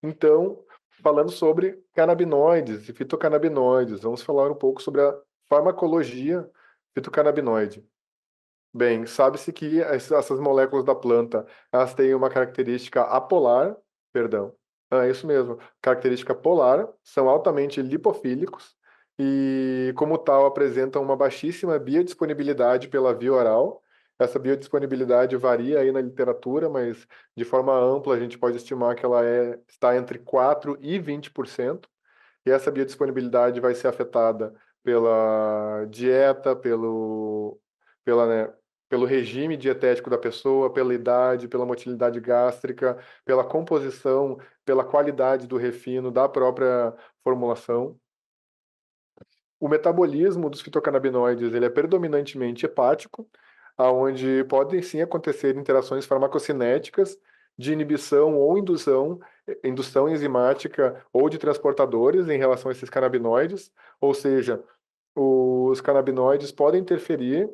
Então, falando sobre canabinoides e fitocannabinoides, vamos falar um pouco sobre a farmacologia fitocannabinoide. Bem, sabe-se que essas moléculas da planta, elas têm uma característica apolar, perdão, é isso mesmo, característica polar, são altamente lipofílicos e, como tal, apresentam uma baixíssima biodisponibilidade pela via oral. Essa biodisponibilidade varia aí na literatura, mas de forma ampla a gente pode estimar que ela está entre 4 e 20%. E essa biodisponibilidade vai ser afetada pela dieta, né, pelo regime dietético da pessoa, pela idade, pela motilidade gástrica, pela composição, pela qualidade do refino da própria formulação. O metabolismo dos fitocannabinoides ele é predominantemente hepático, aonde podem sim acontecer interações farmacocinéticas de inibição ou indução enzimática ou de transportadores em relação a esses canabinoides, ou seja, os canabinoides podem interferir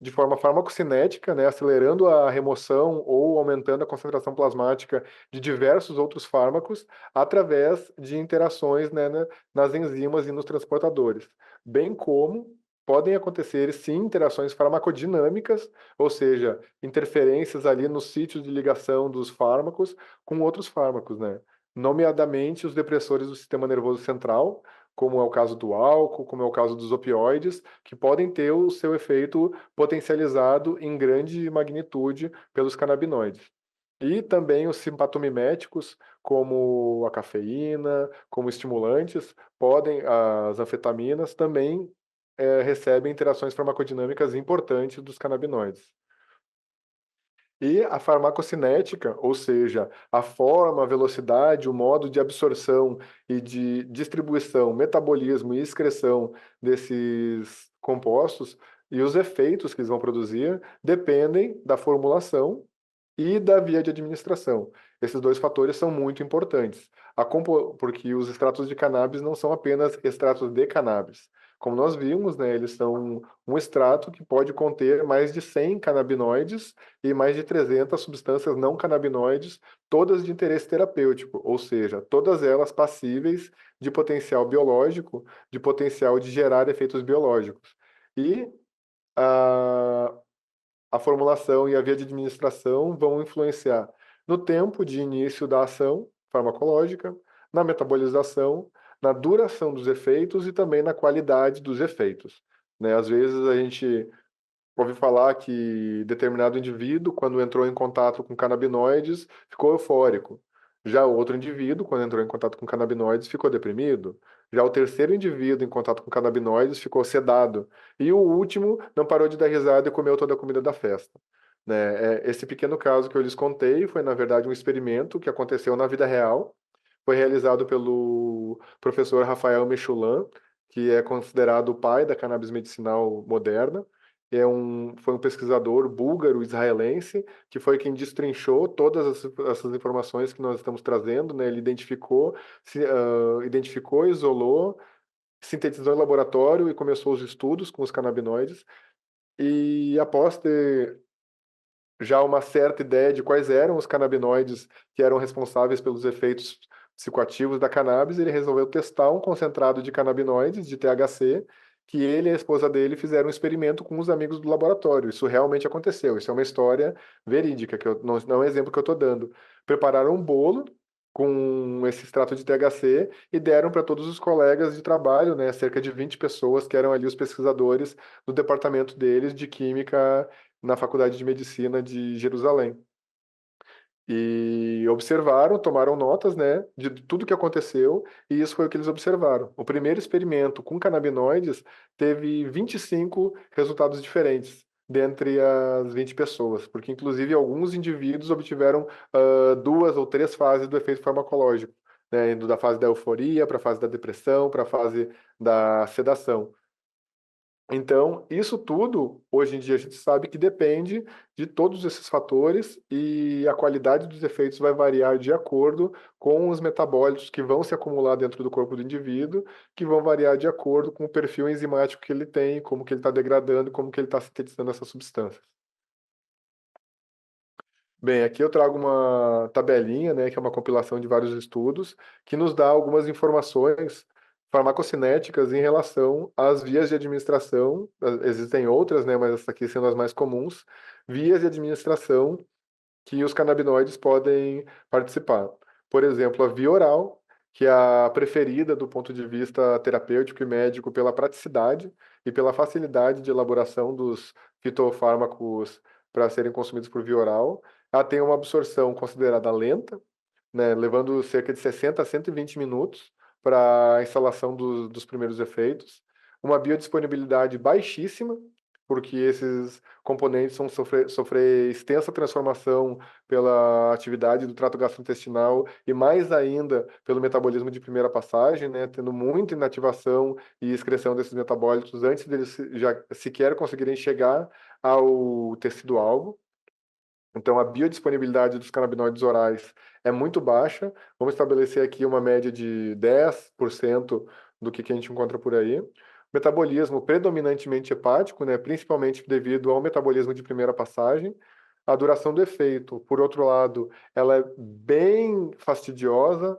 de forma farmacocinética, né, acelerando a remoção ou aumentando a concentração plasmática de diversos outros fármacos através de interações, né, nas enzimas e nos transportadores, bem como podem acontecer, sim, interações farmacodinâmicas, ou seja, interferências ali nos sítios de ligação dos fármacos com outros fármacos, né? Nomeadamente os depressores do sistema nervoso central, como é o caso do álcool, como é o caso dos opioides, que podem ter o seu efeito potencializado em grande magnitude pelos canabinoides. E também os simpatomiméticos, como a cafeína, como estimulantes, as anfetaminas também recebem interações farmacodinâmicas importantes dos canabinoides. E a farmacocinética, ou seja, a forma, a velocidade, o modo de absorção e de distribuição, metabolismo e excreção desses compostos e os efeitos que eles vão produzir dependem da formulação e da via de administração. Esses dois fatores são muito importantes, porque os extratos de cannabis não são apenas extratos de cannabis. Como nós vimos, né, eles são um extrato que pode conter mais de 100 canabinoides e mais de 300 substâncias não canabinoides, todas de interesse terapêutico, ou seja, todas elas passíveis de potencial biológico, de potencial de gerar efeitos biológicos. E a, a formulação e a via de administração vão influenciar no tempo de início da ação farmacológica, na metabolização, na duração dos efeitos e também na qualidade dos efeitos. Né? Às vezes a gente ouvi falar que determinado indivíduo, quando entrou em contato com canabinoides, ficou eufórico. Já o outro indivíduo, quando entrou em contato com canabinoides, ficou deprimido. Já o terceiro indivíduo em contato com canabinoides ficou sedado. E o último não parou de dar risada e comeu toda a comida da festa. Né? Esse pequeno caso que eu lhes contei foi, na verdade, um experimento que aconteceu na vida real. Foi realizado pelo professor Rafael Mechoulam, que é considerado o pai da cannabis medicinal moderna. Foi um pesquisador búlgaro-israelense que foi quem destrinchou todas essas informações que nós estamos trazendo, né? Ele identificou, isolou, sintetizou em laboratório e começou os estudos com os canabinoides. E após ter já uma certa ideia de quais eram os canabinoides que eram responsáveis pelos efeitos psicoativos da cannabis, ele resolveu testar um concentrado de canabinoides, de THC, que ele e a esposa dele fizeram um experimento com os amigos do laboratório. Isso realmente aconteceu. Isso é uma história verídica, que não é um exemplo que eu estou dando. Prepararam um bolo com esse extrato de THC e deram para todos os colegas de trabalho, né, cerca de 20 pessoas que eram ali os pesquisadores do departamento deles de química na Faculdade de Medicina de Jerusalém. E observaram, tomaram notas, né, de tudo que aconteceu, e isso foi o que eles observaram. O primeiro experimento com canabinoides teve 25 resultados diferentes dentre as 20 pessoas, porque inclusive alguns indivíduos obtiveram duas ou três fases do efeito farmacológico, né, indo da fase da euforia para a fase da depressão, para a fase da sedação. Então, isso tudo, hoje em dia, a gente sabe que depende de todos esses fatores e a qualidade dos efeitos vai variar de acordo com os metabólitos que vão se acumular dentro do corpo do indivíduo, que vão variar de acordo com o perfil enzimático que ele tem, como que ele está degradando, como que ele está sintetizando essas substâncias. Bem, aqui eu trago uma tabelinha, né, que é uma compilação de vários estudos, que nos dá algumas informações farmacocinéticas em relação às vias de administração. Existem outras, né, mas essas aqui sendo as mais comuns, vias de administração que os canabinoides podem participar. Por exemplo, a via oral, que é a preferida do ponto de vista terapêutico e médico pela praticidade e pela facilidade de elaboração dos fitofármacos para serem consumidos por via oral. Ela tem uma absorção considerada lenta, né, levando cerca de 60 a 120 minutos para a instalação dos primeiros efeitos. Uma biodisponibilidade baixíssima, porque esses componentes vão sofrer extensa transformação pela atividade do trato gastrointestinal e mais ainda pelo metabolismo de primeira passagem, né, tendo muita inativação e excreção desses metabólitos antes deles já sequer conseguirem chegar ao tecido-alvo. Então, a biodisponibilidade dos canabinoides orais é muito baixa. Vamos estabelecer aqui uma média de 10% do que a gente encontra por aí. Metabolismo predominantemente hepático, né, principalmente devido ao metabolismo de primeira passagem. A duração do efeito, por outro lado, ela é bem fastidiosa,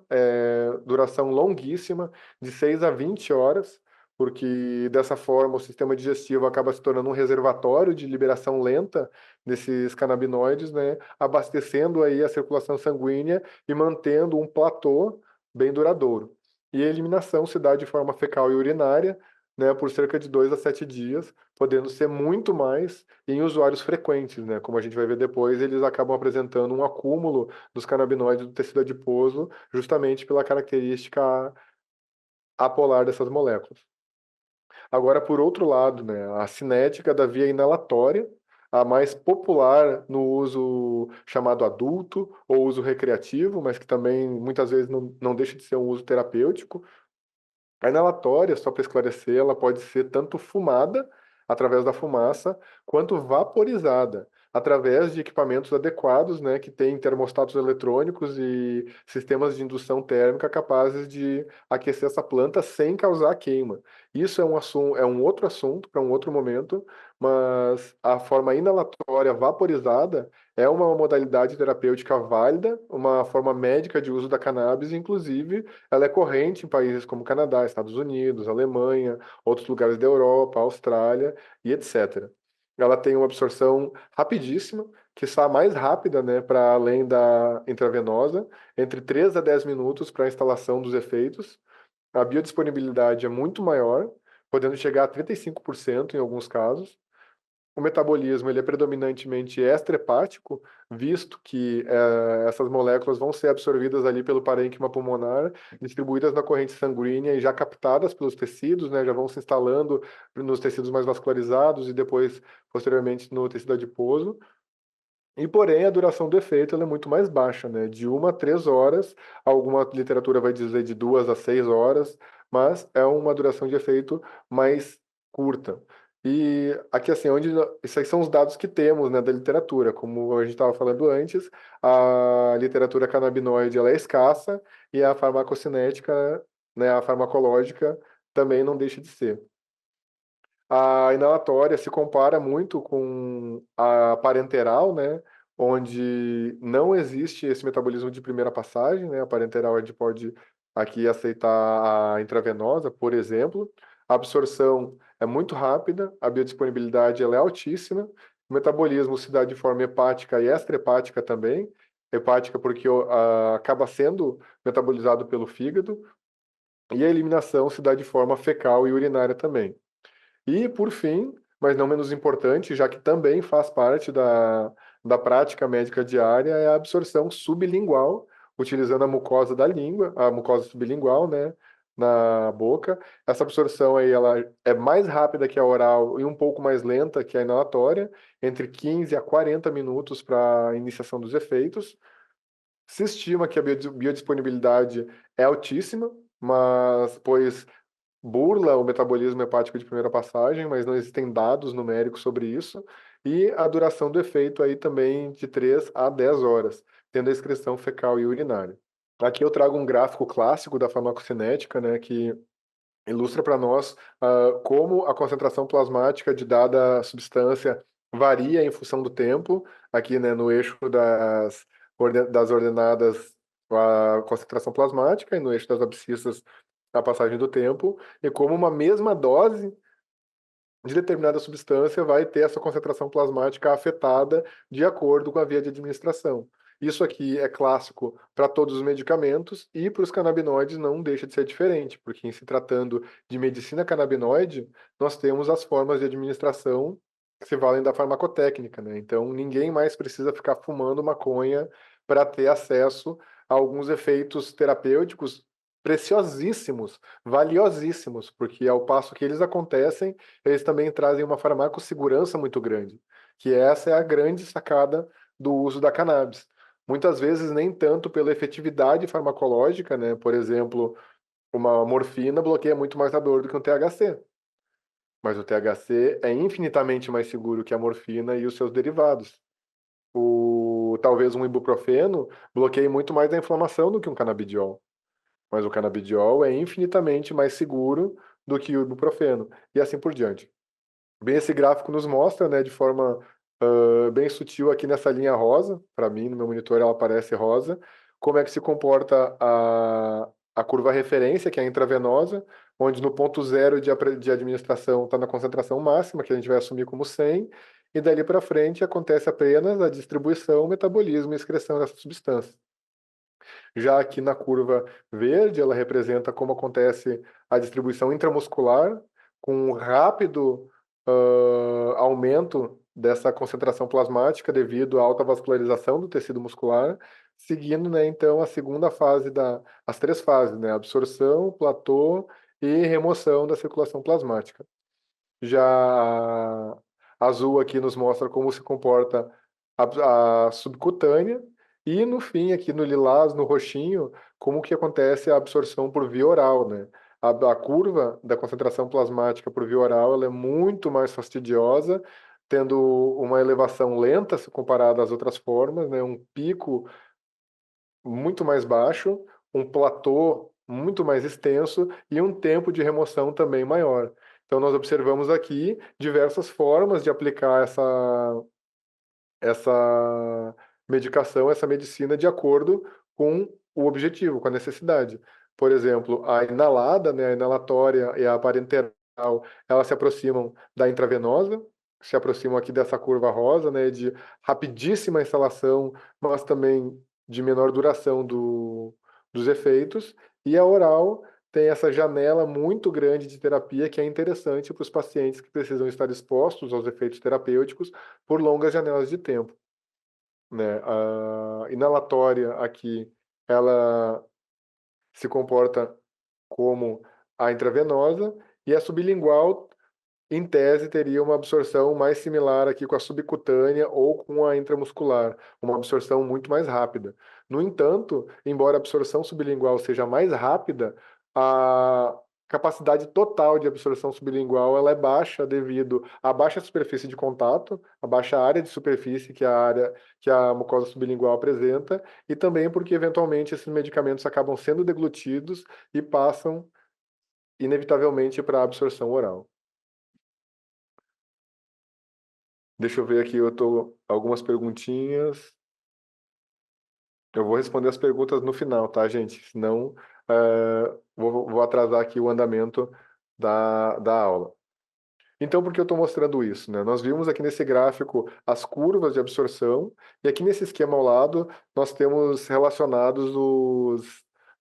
duração longuíssima, de 6 a 20 horas, porque dessa forma o sistema digestivo acaba se tornando um reservatório de liberação lenta desses canabinoides, né, abastecendo aí a circulação sanguínea e mantendo um platô bem duradouro. E a eliminação se dá de forma fecal e urinária, né, por cerca de 2 a 7 dias, podendo ser muito mais em usuários frequentes, né? Como a gente vai ver depois, eles acabam apresentando um acúmulo dos canabinoides do tecido adiposo, justamente pela característica apolar dessas moléculas. Agora, por outro lado, né, a cinética da via inalatória, a mais popular no uso chamado adulto ou uso recreativo, mas que também muitas vezes não deixa de ser um uso terapêutico. A inalatória, só para esclarecer, ela pode ser tanto fumada, através da fumaça, quanto vaporizada, através de equipamentos adequados, né, que têm termostatos eletrônicos e sistemas de indução térmica capazes de aquecer essa planta sem causar queima. Isso é um assunto, é um outro assunto para um outro momento, mas a forma inalatória vaporizada é uma modalidade terapêutica válida, uma forma médica de uso da cannabis, inclusive ela é corrente em países como Canadá, Estados Unidos, Alemanha, outros lugares da Europa, Austrália e etc. Ela tem uma absorção rapidíssima, que está mais rápida, né, para além da intravenosa, entre 3 a 10 minutos para a instalação dos efeitos. A biodisponibilidade é muito maior, podendo chegar a 35% em alguns casos. O metabolismo ele é predominantemente extra-hepático, visto que essas moléculas vão ser absorvidas ali pelo parênquima pulmonar, distribuídas na corrente sanguínea e já captadas pelos tecidos, né, já vão se instalando nos tecidos mais vascularizados e depois, posteriormente, no tecido adiposo. E, porém, a duração do efeito ela é muito mais baixa, né? De 1 a 3 horas, alguma literatura vai dizer de 2 a 6 horas, mas é uma duração de efeito mais curta. E aqui, assim, esses aí são os dados que temos, né, da literatura. Como a gente estava falando antes, a literatura canabinoide ela é escassa e a farmacocinética, né, a farmacológica, também não deixa de ser. A inalatória se compara muito com a parenteral, né? Onde não existe esse metabolismo de primeira passagem, né? A parenteral a gente pode aqui aceitar a intravenosa, por exemplo. A absorção é muito rápida, a biodisponibilidade ela é altíssima, o metabolismo se dá de forma hepática e extrahepática também. Hepática porque acaba sendo metabolizado pelo fígado, e a eliminação se dá de forma fecal e urinária também. E, por fim, mas não menos importante, já que também faz parte da prática médica diária, é a absorção sublingual, utilizando a mucosa da língua, a mucosa sublingual, né, na boca. Essa absorção aí, ela é mais rápida que a oral e um pouco mais lenta que a inalatória, entre 15 a 40 minutos para a iniciação dos efeitos. Se estima que a biodisponibilidade é altíssima, mas, pois burla o metabolismo hepático de primeira passagem, mas não existem dados numéricos sobre isso. E a duração do efeito aí também de 3 a 10 horas, tendo a excreção fecal e urinária. Aqui eu trago um gráfico clássico da farmacocinética, né, que ilustra para nós como a concentração plasmática de dada substância varia em função do tempo, aqui, né, no eixo das ordenadas a concentração plasmática e no eixo das abscissas a passagem do tempo, e como uma mesma dose de determinada substância vai ter essa concentração plasmática afetada de acordo com a via de administração. Isso aqui é clássico para todos os medicamentos e para os canabinoides não deixa de ser diferente, porque em se tratando de medicina canabinoide, nós temos as formas de administração que se valem da farmacotécnica, né? Então, ninguém mais precisa ficar fumando maconha para ter acesso a alguns efeitos terapêuticos preciosíssimos, valiosíssimos, porque ao passo que eles acontecem, eles também trazem uma farmacossegurança muito grande, que essa é a grande sacada do uso da cannabis. Muitas vezes nem tanto pela efetividade farmacológica, né? Por exemplo, uma morfina bloqueia muito mais a dor do que um THC. Mas o THC é infinitamente mais seguro que a morfina e os seus derivados. Talvez um ibuprofeno bloqueie muito mais a inflamação do que um canabidiol. Mas o canabidiol é infinitamente mais seguro do que o ibuprofeno. E assim por diante. Bem, esse gráfico nos mostra, né, de forma bem sutil aqui nessa linha rosa, para mim, no meu monitor ela aparece rosa, como é que se comporta a curva referência, que é a intravenosa, onde no ponto zero de administração está na concentração máxima, que a gente vai assumir como 100, e dali para frente acontece apenas a distribuição, metabolismo e excreção dessa substância. Já aqui na curva verde, ela representa como acontece a distribuição intramuscular, com um rápido aumento dessa concentração plasmática devido à alta vascularização do tecido muscular, seguindo, né, então, a segunda fase as três fases, né, absorção, platô e remoção da circulação plasmática. Já a azul aqui nos mostra como se comporta a subcutânea e no fim aqui no lilás, no roxinho, como que acontece a absorção por via oral, né? A curva da concentração plasmática por via oral ela é muito mais fastidiosa, tendo uma elevação lenta se comparada às outras formas, né? Um pico muito mais baixo, um platô muito mais extenso e um tempo de remoção também maior. Então, nós observamos aqui diversas formas de aplicar essa medicação, essa medicina, de acordo com o objetivo, com a necessidade. Por exemplo, a inalada, né, a inalatória e a parenteral, elas se aproximam da intravenosa, se aproximam aqui dessa curva rosa, né, de rapidíssima instalação, mas também de menor duração dos efeitos, e a oral tem essa janela muito grande de terapia que é interessante para os pacientes que precisam estar expostos aos efeitos terapêuticos por longas janelas de tempo, né? A inalatória aqui, ela se comporta como a intravenosa e a sublingual, em tese, teria uma absorção mais similar aqui com a subcutânea ou com a intramuscular, uma absorção muito mais rápida. No entanto, embora a absorção sublingual seja mais rápida, a capacidade total de absorção sublingual ela é baixa devido à baixa superfície de contato, a baixa área de superfície que a área que a mucosa sublingual apresenta, e também porque eventualmente esses medicamentos acabam sendo deglutidos e passam inevitavelmente para a absorção oral. Deixa eu ver aqui, eu tô algumas perguntinhas. Eu vou responder as perguntas no final, tá, gente? Senão, vou atrasar aqui o andamento da aula. Então, por que eu estou mostrando isso, né? Nós vimos aqui nesse gráfico as curvas de absorção, e aqui nesse esquema ao lado, nós temos relacionados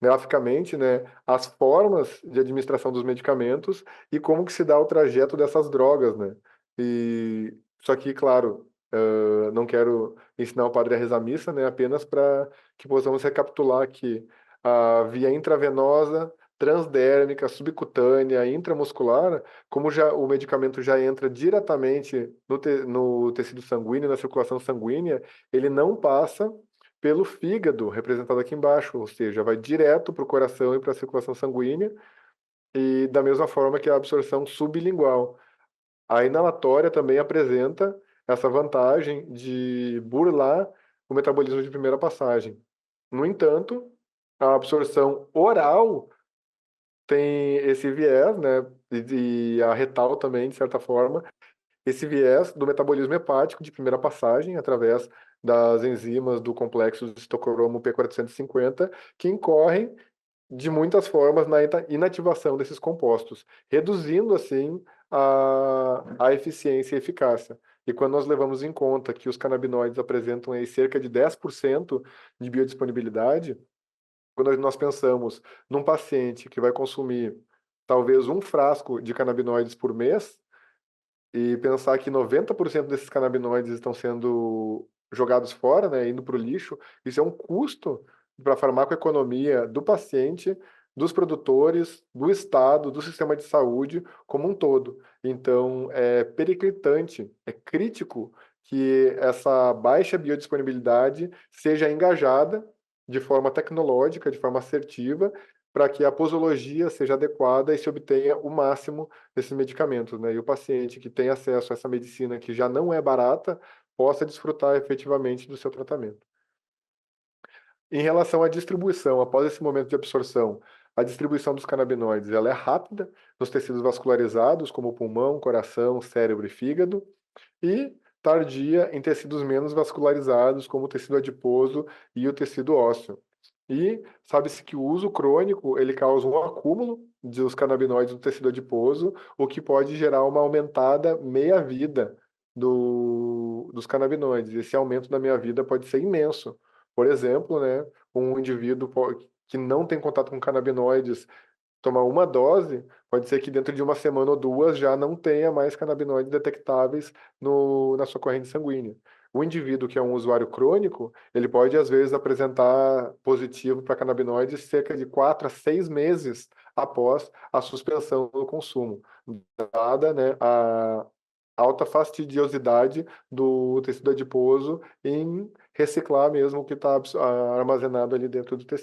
graficamente, né, as formas de administração dos medicamentos e como que se dá o trajeto dessas drogas, né? E isso aqui, claro, não quero ensinar o padre a rezar a missa, né? Apenas para que possamos recapitular aqui a via intravenosa, transdérmica, subcutânea, intramuscular, como já o medicamento já entra diretamente no tecido sanguíneo, na circulação sanguínea, ele não passa pelo fígado, representado aqui embaixo, ou seja, vai direto para o coração e para a circulação sanguínea, e da mesma forma que a absorção sublingual. A inalatória também apresenta essa vantagem de burlar o metabolismo de primeira passagem. No entanto, a absorção oral tem esse viés, né? E a retal também, de certa forma, esse viés do metabolismo hepático de primeira passagem, através das enzimas do complexo de citocromo P450, que incorrem de muitas formas na inativação desses compostos, reduzindo assim a eficiência e eficácia. E quando nós levamos em conta que os canabinoides apresentam aí cerca de 10% de biodisponibilidade, quando nós pensamos num paciente que vai consumir talvez um frasco de canabinoides por mês, e pensar que 90% desses canabinoides estão sendo jogados fora, né, indo para o lixo, isso é um custo para a farmacoeconomia do paciente, dos produtores, do Estado, do sistema de saúde como um todo. Então, é periclitante, é crítico que essa baixa biodisponibilidade seja engajada de forma tecnológica, de forma assertiva, para que a posologia seja adequada e se obtenha o máximo desses medicamentos, né? E o paciente que tem acesso a essa medicina que já não é barata, possa desfrutar efetivamente do seu tratamento. Em relação à distribuição, após esse momento de absorção, a distribuição dos canabinoides, ela é rápida nos tecidos vascularizados, como pulmão, coração, cérebro e fígado, e tardia em tecidos menos vascularizados, como o tecido adiposo e o tecido ósseo. E sabe-se que o uso crônico ele causa um acúmulo dos canabinoides no tecido adiposo, o que pode gerar uma aumentada meia-vida dos canabinoides. Esse aumento da meia-vida pode ser imenso. Por exemplo, né, um indivíduo que não tem contato com canabinoides tomar uma dose, pode ser que dentro de uma semana ou duas já não tenha mais canabinoides detectáveis na sua corrente sanguínea. O indivíduo que é um usuário crônico, ele pode às vezes apresentar positivo para canabinoides cerca de 4 a 6 meses após a suspensão do consumo, dada, né, a alta fastidiosidade do tecido adiposo em reciclar mesmo o que está armazenado ali dentro do tecido.